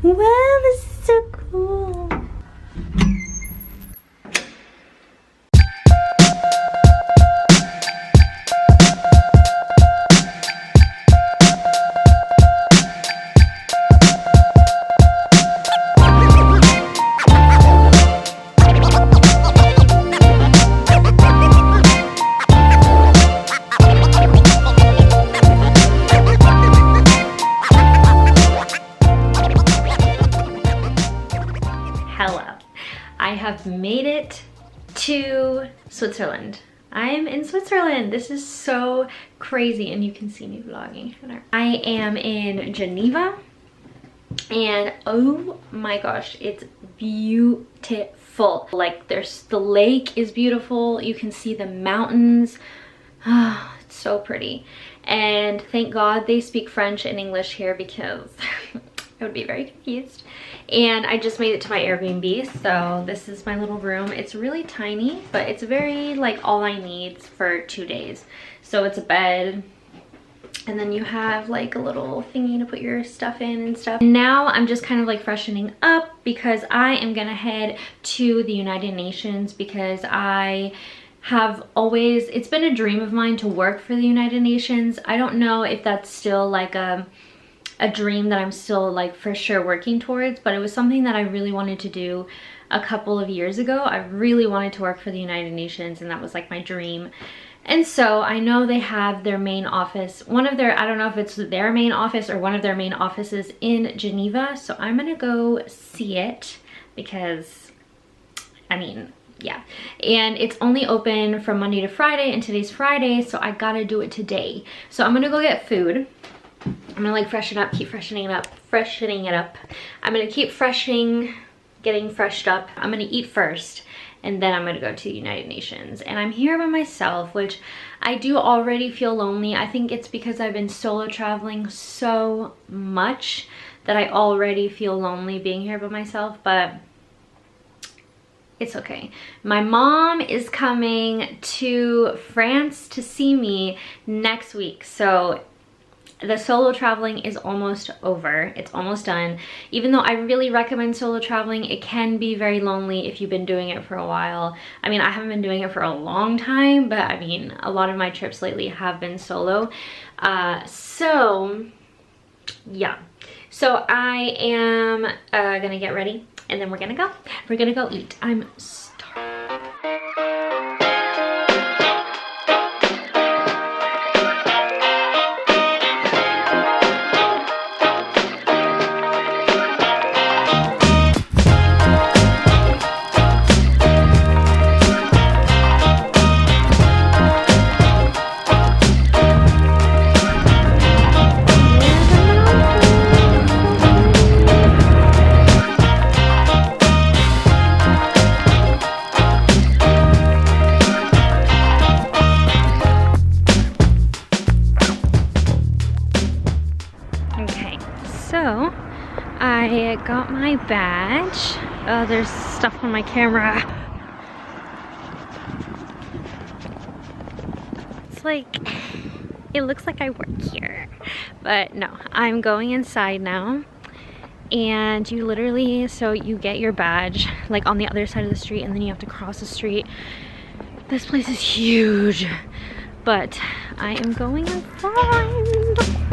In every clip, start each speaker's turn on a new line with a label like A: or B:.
A: Wow, this is so cool. I have made it to Switzerland. I'm in Switzerland. This is so crazy, and you can see me vlogging. I am in Geneva, and oh my gosh, it's beautiful. Like, the lake is beautiful. You can see the mountains. Oh, it's so pretty. And thank God they speak French and English here, because I would be very confused. And I just made it to my Airbnb, so this is my little room. It's really tiny, but it's very, like, all I need for 2 days. So it's a bed, and then you have like a little thingy to put your stuff in and stuff. Now I'm just kind of like freshening up, because I am gonna head to the United Nations, because I have always, it's been a dream of mine to work for the United Nations. I don't know if that's still like a dream that I'm still like for sure working towards, but it was something that I really wanted to do a couple of years ago. I really wanted to work for the United Nations, and that was like my dream. And so I know they have their main office, one of their, I don't know if it's their main office or one of their main offices in Geneva. So I'm gonna go see it, because I mean, yeah. And it's only open from Monday to Friday, and today's Friday, so I gotta do it today. So I'm gonna go get food. I'm gonna like freshen up, keep freshening it up. I'm gonna keep getting freshed up. I'm gonna eat first, and then I'm gonna go to the United Nations. And I'm here by myself, which I do already feel lonely. I think it's because I've been solo traveling so much that I already feel lonely being here by myself, but it's okay. My mom is coming to France to see me next week, so the solo traveling is almost over. It's almost done. Even though I really recommend solo traveling, it can be very lonely if you've been doing it for a while. I mean, I haven't been doing it for a long time, but I mean, a lot of my trips lately have been solo. So yeah. So I am gonna get ready, and then we're gonna go. We're gonna go eat. I'm starved. So I got my badge. Oh, there's stuff on my camera. It's like, it looks like I work here, but no, I'm going inside now. And you literally, so you get your badge like on the other side of the street, and then you have to cross the street. This place is huge, but I am going inside.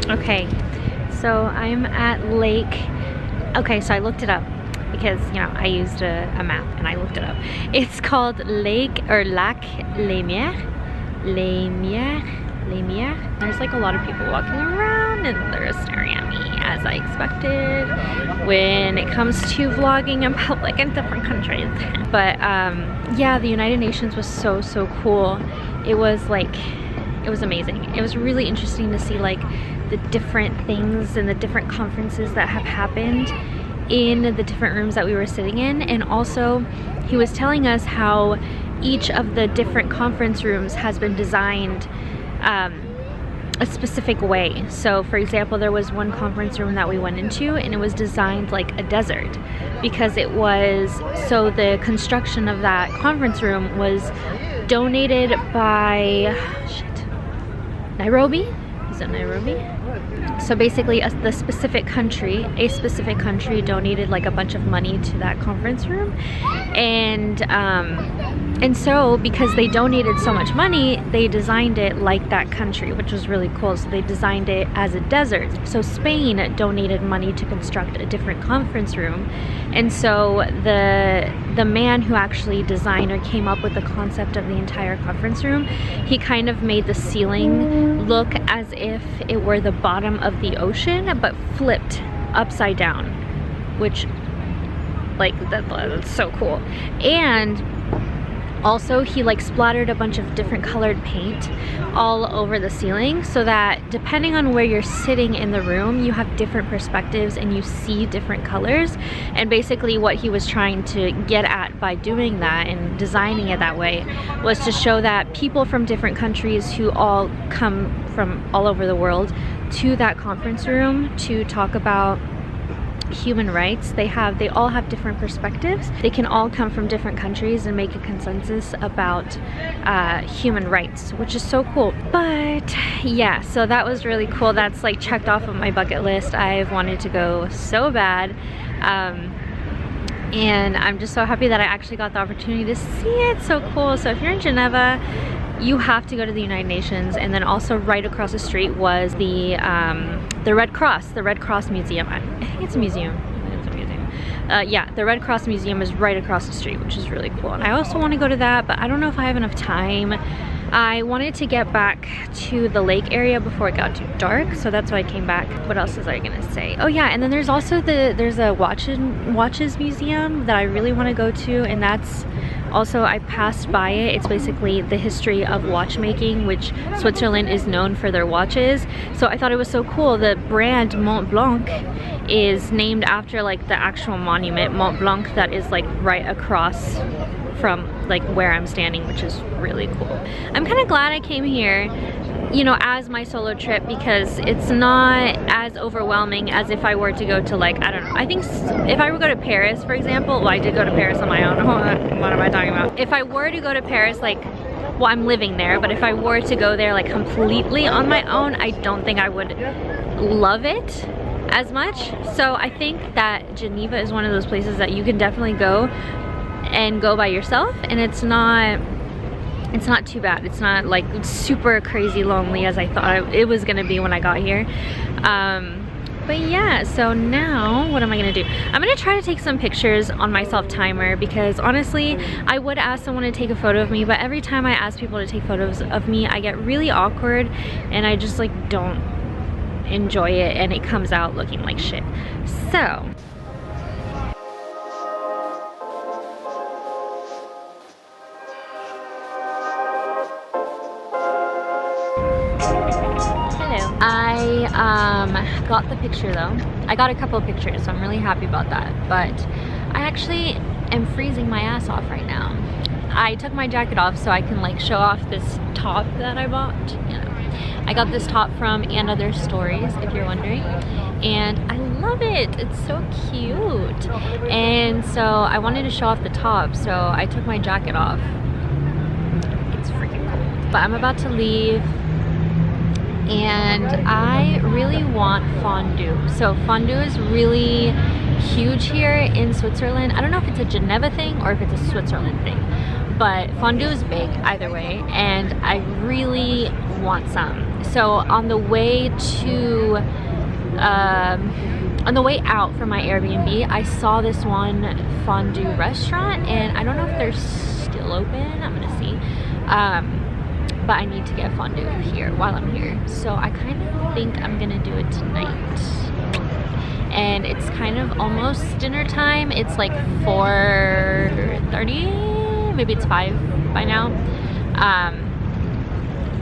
A: Okay, so I'm at Lake. Okay, so I looked it up because, you know, I used a map and I looked it up. It's called Lake or Lac Les Mieres. There's like a lot of people walking around, and they're staring at me as I expected when it comes to vlogging about like in different countries. But yeah, the United Nations was so cool. It was like, It was amazing. It was really interesting to see like the different things and the different conferences that have happened in the different rooms that we were sitting in. And also he was telling us how each of the different conference rooms has been designed a specific way. So for example, there was one conference room that we went into and it was designed like a desert because it was, so the construction of that conference room was donated by Nairobi? Is it Nairobi? So basically a specific country donated like a bunch of money to that conference room, and so because they donated so much money, they designed it like that country, which was really cool. So they designed it as a desert. So Spain donated money to construct a different conference room, and so the man who actually designed or came up with the concept of the entire conference room, he kind of made the ceiling look as if it were the bottom of the ocean but flipped upside down, which like that's so cool. And also he like splattered a bunch of different colored paint all over the ceiling so that depending on where you're sitting in the room, you have different perspectives and you see different colors. And basically what he was trying to get at by doing that and designing it that way was to show that people from different countries who all come from all over the world to that conference room to talk about human rights, they all have different perspectives. They can all come from different countries and make a consensus about human rights, which is so cool. But yeah, so that was really cool. That's like checked off of my bucket list. I've wanted to go so bad, and I'm just so happy that I actually got the opportunity to see it. So cool. So if you're in Geneva, you have to go to the United Nations. And then also right across the street was the Red Cross Museum. I think it's a museum. It's a museum. Yeah, the Red Cross Museum is right across the street, which is really cool. And I also want to go to that, but I don't know if I have enough time. I wanted to get back to the lake area before it got too dark, so that's why I came back. What else was I gonna say? Oh yeah, and then there's also there's a watches museum that I really want to go to, and that's also, I passed by it. It's basically the history of watchmaking, which Switzerland is known for their watches. So I thought it was so cool. The brand Mont Blanc is named after like the actual monument Mont Blanc that is like right across from like where I'm standing, which is really cool. I'm kind of glad I came here, you know, as my solo trip, because it's not as overwhelming as if I were to go to like, I don't know, I think if I were to go to Paris, for example, well, I did go to Paris on my own. What am I talking about? If I were to go to Paris, like, well, I'm living there, but if I were to go there like completely on my own, I don't think I would love it as much. So I think that Geneva is one of those places that you can definitely go and go by yourself, and it's not too bad. It's not like super crazy lonely as I thought it was gonna be when I got here. But yeah, so now what am I gonna do? I'm gonna try to take some pictures on my self-timer, because honestly, I would ask someone to take a photo of me, but every time I ask people to take photos of me, I get really awkward and I just like don't enjoy it, and it comes out looking like shit. So I got the picture though. I got a couple of pictures, so I'm really happy about that. But I actually am freezing my ass off right now. I took my jacket off so I can like show off this top that I bought. You know, I got this top from And Other Stories, if you're wondering, and I love it. It's so cute. And so I wanted to show off the top, so I took my jacket off. It's freaking cool. But I'm about to leave, and I really want fondue. So fondue is really huge here in Switzerland. I don't know if it's a Geneva thing or if it's a Switzerland thing, but fondue is big either way, and I really want some. So on the way out from my Airbnb, I saw this one fondue restaurant, and I don't know if they're still open. I'm gonna see. But I need to get fondue here while I'm here. So I kind of think I'm gonna do it tonight. And it's kind of almost dinner time. It's like 4:30, maybe it's 5 by now.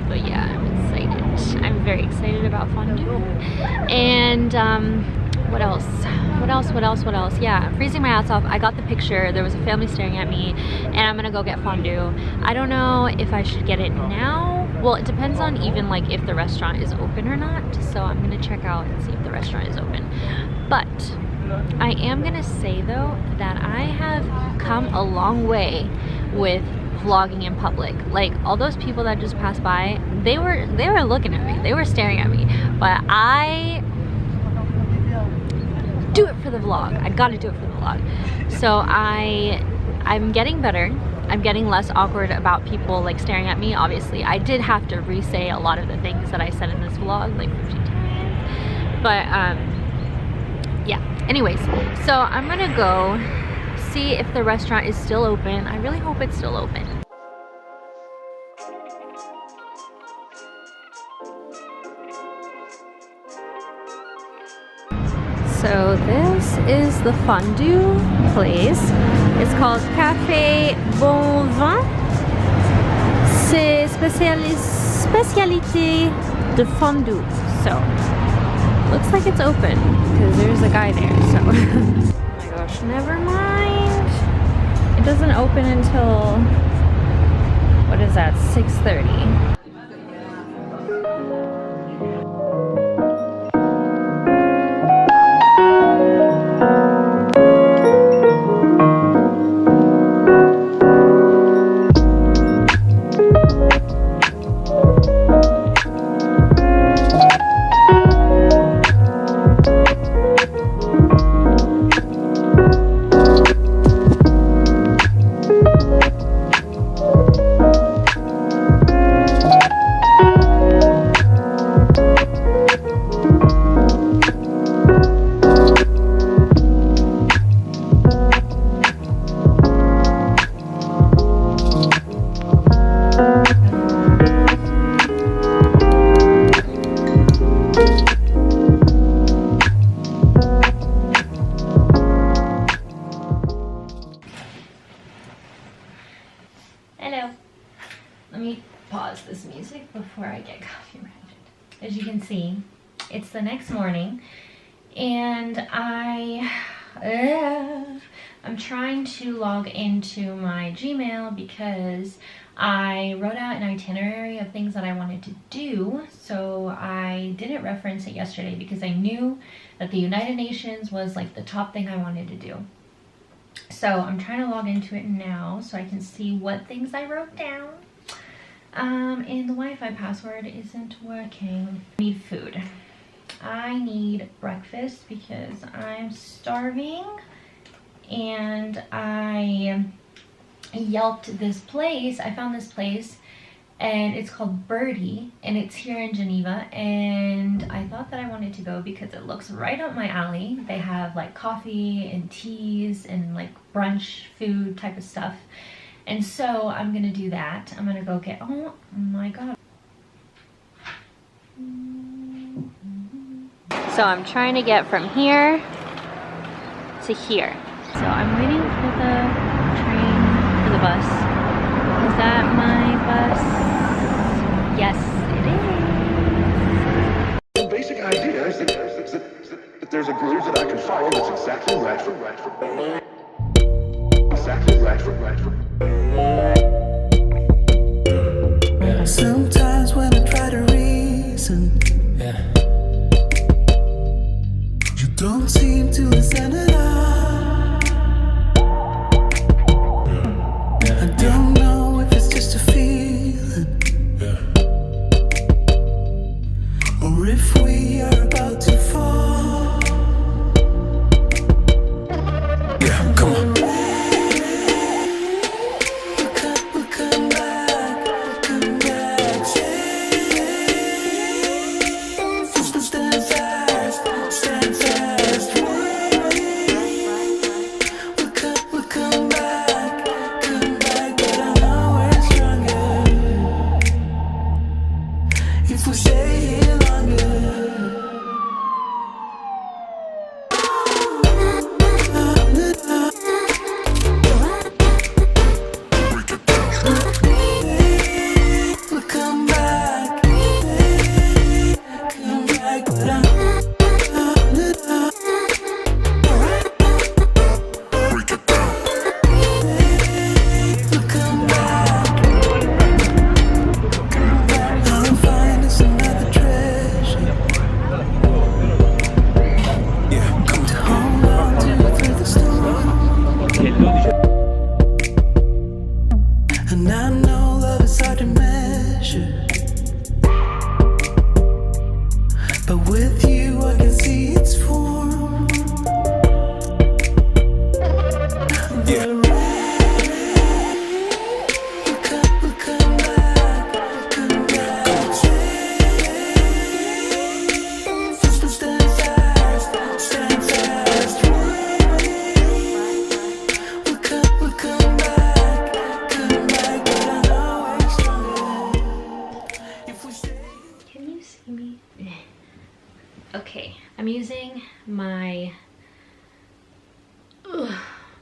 A: But yeah, I'm very excited about fondue. And what else? Yeah, I'm freezing my ass off. I got the picture. There was a family staring at me, and I'm gonna go get fondue. I don't know if I should get it now. Well, it depends on even like if the restaurant is open or not. So I'm gonna check out and see if the restaurant is open. But I am gonna say though that I have come a long way with vlogging in public. Like all those people that just passed by, they were looking at me, they were staring at me, but I do it for the vlog. I gotta do it for the vlog. So I'm getting better. I'm getting less awkward about people like staring at me. Obviously I did have to re-say a lot of the things that I said in this vlog like 50 times, but yeah, anyways, so I'm gonna go see if the restaurant is still open. I really hope it's still open. So this is the fondue place. It's called Café Bon Vin. C'est spécialité de fondue. So looks like it's open because there's a guy there. So oh my gosh, never mind. It doesn't open until, what is that, 6:30. Hello. Let me pause this music before I get copyrighted. As you can see, it's the next morning, and I'm trying to log into my Gmail because I wrote out an itinerary of things that I wanted to do. So I didn't reference it yesterday because I knew that the United Nations was like the top thing I wanted to do. So I'm trying to log into it now so I can see what things I wrote down. And the Wi-Fi password isn't working. I need food. I need breakfast because I'm starving, and I Yelped this place. I found this place and it's called Birdie, and it's here in Geneva, and I thought that I wanted to go because it looks right up my alley. They have like coffee and teas and like brunch food type of stuff, and so I'm gonna do that. I'm gonna go get, oh my god. So I'm trying to get from here to here. So I'm waiting for the train, for the bus. Is that my bus? Yes, it is.
B: The basic idea is that there's a groove that I can follow that's exactly right for exactly right for. Sometimes when I try to reason, you don't seem to listen at all. I don't know if it's just a feeling, or if we are about to fall. Yeah, come on. We'll come back. Stand fast.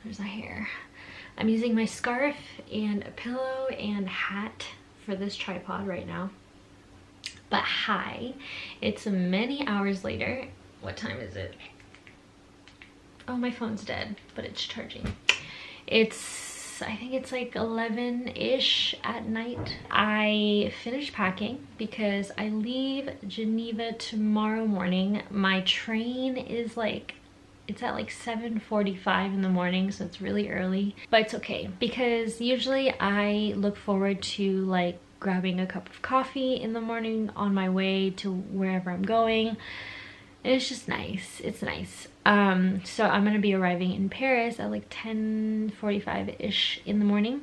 A: there's my hair. I'm using my scarf and a pillow and hat for this tripod right now. But hi, it's many hours later. What time is it? Oh, my phone's dead, but it's charging. I think it's like 11-ish at night. I finished packing because I leave Geneva tomorrow morning. My train is like, it's at like 7:45 in the morning, so it's really early. But it's okay because usually I look forward to like grabbing a cup of coffee in the morning on my way to wherever I'm going. It's just nice. It's nice. So I'm gonna be arriving in Paris at like 10:45-ish in the morning,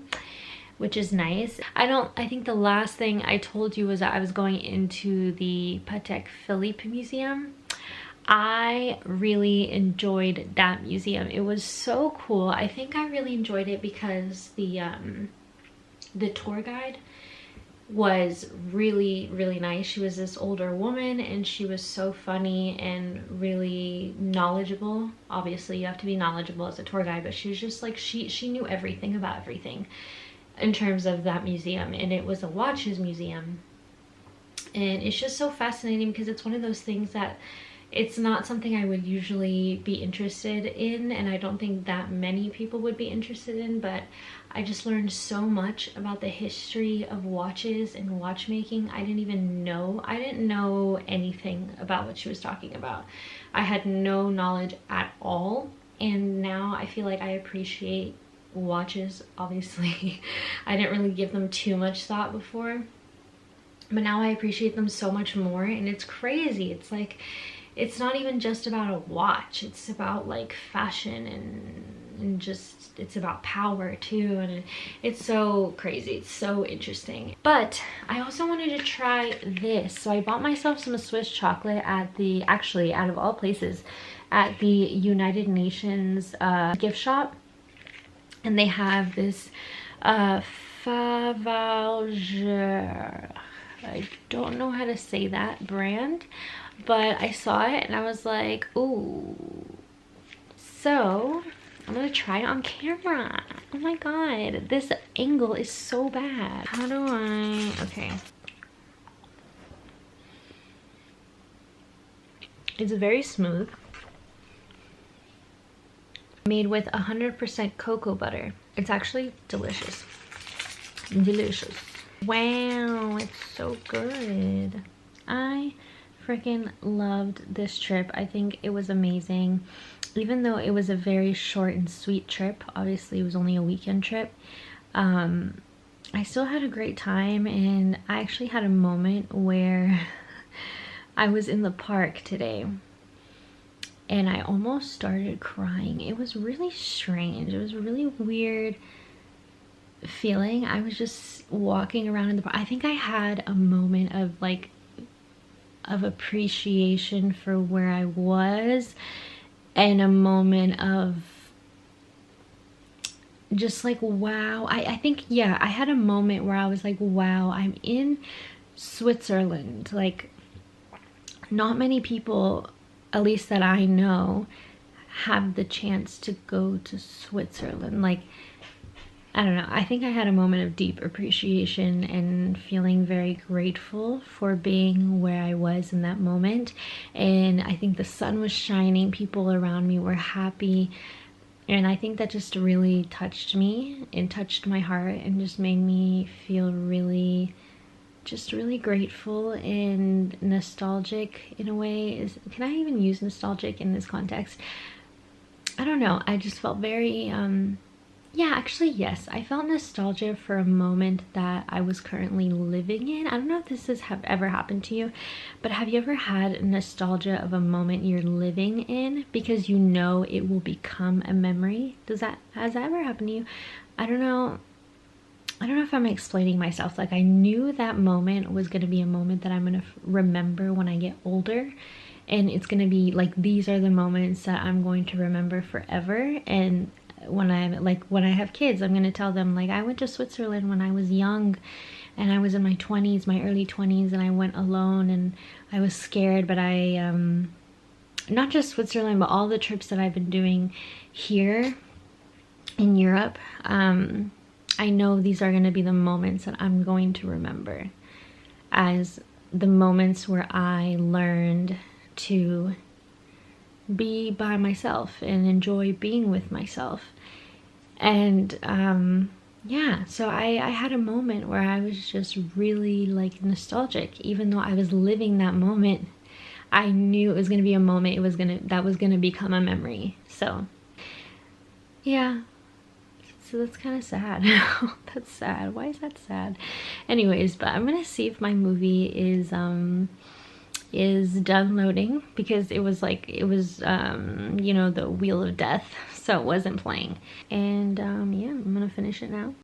A: which is nice. I think the last thing I told you was that I was going into the Patek Philippe Museum. I really enjoyed that museum. It was so cool. I think I really enjoyed it because the tour guide was really, really nice. She was this older woman and she was so funny and really knowledgeable. Obviously you have to be knowledgeable as a tour guide, but she was just like, she knew everything about everything in terms of that museum. And it was a watches museum, and it's just so fascinating because it's one of those things that it's not something I would usually be interested in, and I don't think that many people would be interested in, but I just learned so much about the history of watches and watchmaking. I didn't know anything about what she was talking about. I had no knowledge at all, and now I feel like I appreciate watches, obviously. I didn't really give them too much thought before, but now I appreciate them so much more, and it's crazy. It's like, it's not even just about a watch, it's about like fashion and just, it's about power too, and it's so crazy. It's so interesting. But I also wanted to try this, so I bought myself some Swiss chocolate at the, actually out of all places, at the United Nations gift shop, and they have this Favalger, I don't know how to say that brand, but I saw it and I was like, ooh. So I'm gonna try it on camera. Oh my god, this angle is so bad. How do I, okay. It's very smooth. Made with 100% cocoa butter. It's actually delicious. Delicious. Wow, it's so good. I freaking loved this trip. I think it was amazing. Even though it was a very short and sweet trip, obviously it was only a weekend trip, I still had a great time, and I actually had a moment where I was in the park today and I almost started crying. It was really strange. It was a really weird feeling. I was just walking around in the park. I think I had a moment of like of appreciation for where I was, and a moment of just like, wow. I think, yeah, I had a moment where I was like, wow, I'm in Switzerland. Like, not many people, at least that I know, have the chance to go to Switzerland. Like, I don't know, I think I had a moment of deep appreciation and feeling very grateful for being where I was in that moment. And I think the sun was shining, people around me were happy, and I think that just really touched me and touched my heart and just made me feel really, just really grateful and nostalgic in a way. Can I even use nostalgic in this context? I don't know, I just felt very yeah, actually, yes. I felt nostalgia for a moment that I was currently living in. I don't know if this has ever happened to you, but have you ever had nostalgia of a moment you're living in because you know it will become a memory? Has that ever happened to you? I don't know if I'm explaining myself. Like, I knew that moment was going to be a moment that I'm going to remember when I get older. And it's going to be like, these are the moments that I'm going to remember forever. And when I have kids, I'm gonna tell them, like, I went to Switzerland when I was young and I was in my 20s, my early 20s, and I went alone and I was scared, but I not just Switzerland, but all the trips that I've been doing here in Europe, I know these are going to be the moments that I'm going to remember as the moments where I learned to be by myself and enjoy being with myself. And yeah, so I had a moment where I was just really like nostalgic. Even though I was living that moment, I knew it was going to be a moment that was going to become a memory. So yeah, so that's kind of sad. That's sad. Why is that sad? Anyways, but I'm gonna see if my movie is done loading, because it was you know, the wheel of death, so it wasn't playing. And yeah, I'm gonna finish it now.